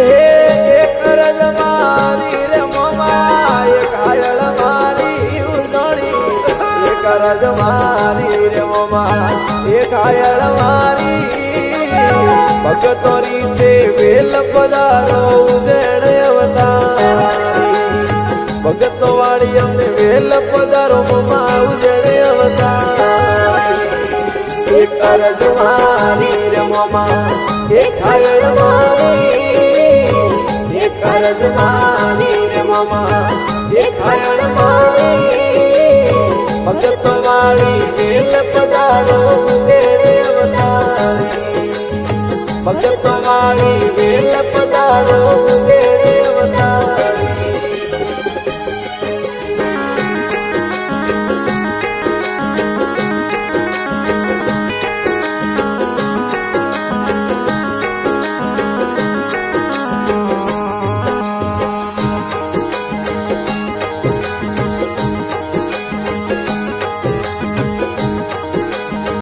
એક રજ મારી રે મોમા એક હાયળ મારી ઉજણી એક રજ મારી રે મોમા એક હાયળ મારી ભગતોરી છે વેલ પધારો ઉજેણે અવતારી ભગતો વાળી અમને વેલ પધારો મોમા ઉજેણે અવતારી એક રજ મારી રે મોમા એક હાયળ મારી એક રજ મારી રે મોમા એક હાયળ મારી ભગતો વાળી વેલ પધારો ઉજેણે